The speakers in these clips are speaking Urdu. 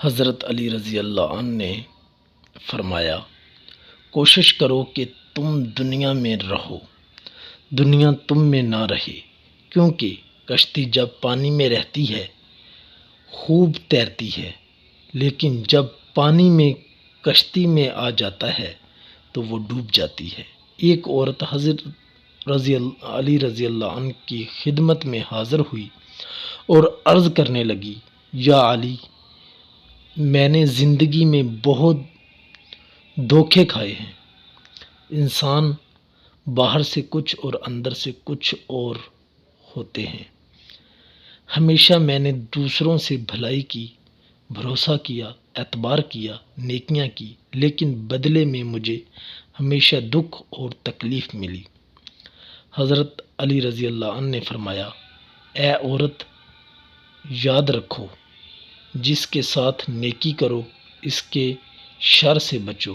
حضرت علی رضی اللہ عنہ نے فرمایا، کوشش کرو کہ تم دنیا میں رہو، دنیا تم میں نہ رہے، کیونکہ کشتی جب پانی میں رہتی ہے خوب تیرتی ہے، لیکن جب پانی میں کشتی میں آ جاتا ہے تو وہ ڈوب جاتی ہے۔ ایک عورت حضرت علی رضی اللہ عنہ کی خدمت میں حاضر ہوئی اور عرض کرنے لگی، یا علی، میں نے زندگی میں بہت دھوکے کھائے ہیں۔ انسان باہر سے کچھ اور اندر سے کچھ اور ہوتے ہیں۔ ہمیشہ میں نے دوسروں سے بھلائی کی، بھروسہ کیا، اعتبار کیا، نیکیاں کی، لیکن بدلے میں مجھے ہمیشہ دکھ اور تکلیف ملی۔ حضرت علی رضی اللہ عنہ نے فرمایا، اے عورت، یاد رکھو، جس کے ساتھ نیکی کرو اس کے شر سے بچو،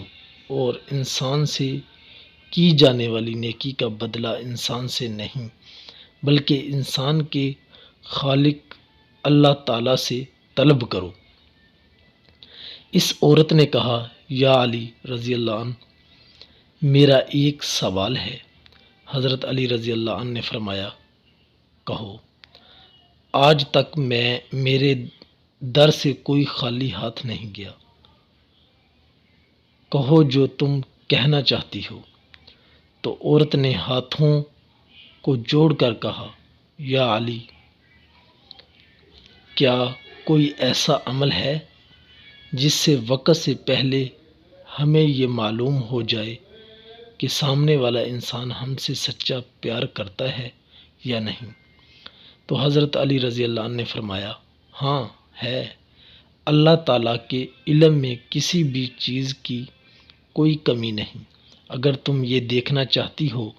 اور انسان سے کی جانے والی نیکی کا بدلہ انسان سے نہیں بلکہ انسان کے خالق اللہ تعالیٰ سے طلب کرو۔ اس عورت نے کہا، یا علی رضی اللہ عنہ، میرا ایک سوال ہے۔ حضرت علی رضی اللہ عنہ نے فرمایا، کہو۔ آج تک میں میرے در سے کوئی خالی ہاتھ نہیں گیا، کہو جو تم کہنا چاہتی ہو۔ تو عورت نے ہاتھوں کو جوڑ کر کہا، یا علی، کیا کوئی ایسا عمل ہے جس سے وقت سے پہلے ہمیں یہ معلوم ہو جائے کہ سامنے والا انسان ہم سے سچا پیار کرتا ہے یا نہیں؟ تو حضرت علی رضی اللہ عنہ نے فرمایا، ہاں ہے۔ اللہ تعالیٰ کے علم میں کسی بھی چیز کی کوئی کمی نہیں۔ اگر تم یہ دیکھنا چاہتی ہو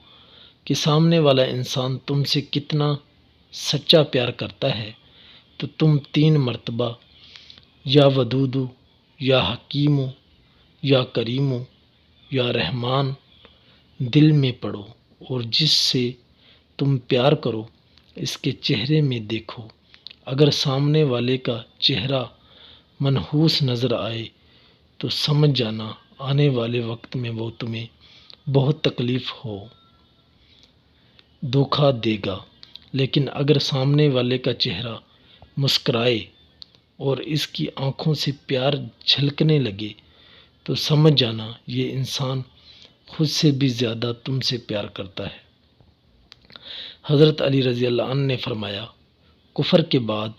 کہ سامنے والا انسان تم سے کتنا سچا پیار کرتا ہے تو تم 3 مرتبہ یا ودود، یا حکیم، یا کریم، یا رحمان دل میں پڑھو، اور جس سے تم پیار کرو اس کے چہرے میں دیکھو۔ اگر سامنے والے کا چہرہ منحوس نظر آئے تو سمجھ جانا آنے والے وقت میں وہ تمہیں بہت تکلیف ہو، دھوکہ دے گا۔ لیکن اگر سامنے والے کا چہرہ مسکرائے اور اس کی آنکھوں سے پیار جھلکنے لگے تو سمجھ جانا یہ انسان خود سے بھی زیادہ تم سے پیار کرتا ہے۔ حضرت علی رضی اللہ عنہ نے فرمایا، کفر کے بعد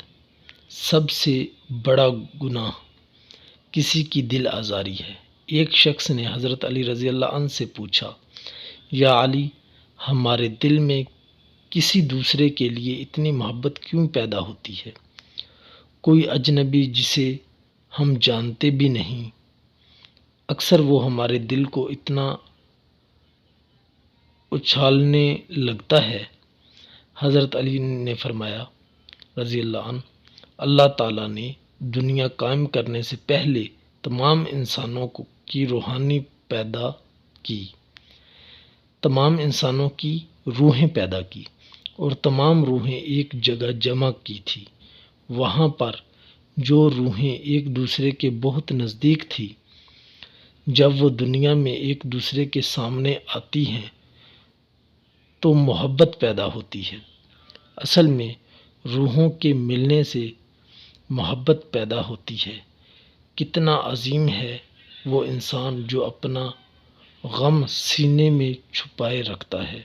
سب سے بڑا گناہ کسی کی دل آزاری ہے۔ ایک شخص نے حضرت علی رضی اللہ عنہ سے پوچھا، یا علی، ہمارے دل میں کسی دوسرے کے لیے اتنی محبت کیوں پیدا ہوتی ہے؟ کوئی اجنبی جسے ہم جانتے بھی نہیں، اکثر وہ ہمارے دل کو اتنا اچھالنے لگتا ہے۔ حضرت علی نے فرمایا رضی اللہ عنہ، اللہ تعالیٰ نے دنیا قائم کرنے سے پہلے تمام انسانوں کی روحیں پیدا کی اور تمام روحیں ایک جگہ جمع کی تھی۔ وہاں پر جو روحیں ایک دوسرے کے بہت نزدیک تھی، جب وہ دنیا میں ایک دوسرے کے سامنے آتی ہیں تو محبت پیدا ہوتی ہے۔ اصل میں روحوں کے ملنے سے محبت پیدا ہوتی ہے۔ کتنا عظیم ہے وہ انسان جو اپنا غم سینے میں چھپائے رکھتا ہے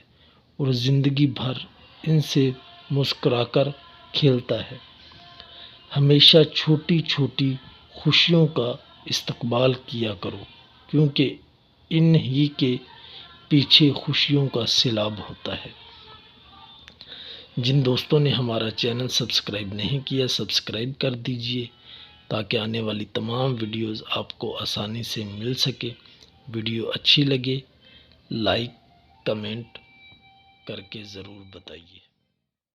اور زندگی بھر ان سے مسکرا کر کھیلتا ہے۔ ہمیشہ چھوٹی چھوٹی خوشیوں کا استقبال کیا کرو، کیونکہ ان ہی کے پیچھے خوشیوں کا سیلاب ہوتا ہے۔ جن دوستوں نے ہمارا چینل سبسکرائب نہیں کیا، سبسکرائب کر دیجئے تاکہ آنے والی تمام ویڈیوز آپ کو آسانی سے مل سکے۔ ویڈیو اچھی لگے لائک، کمنٹ کر کے ضرور بتائیے۔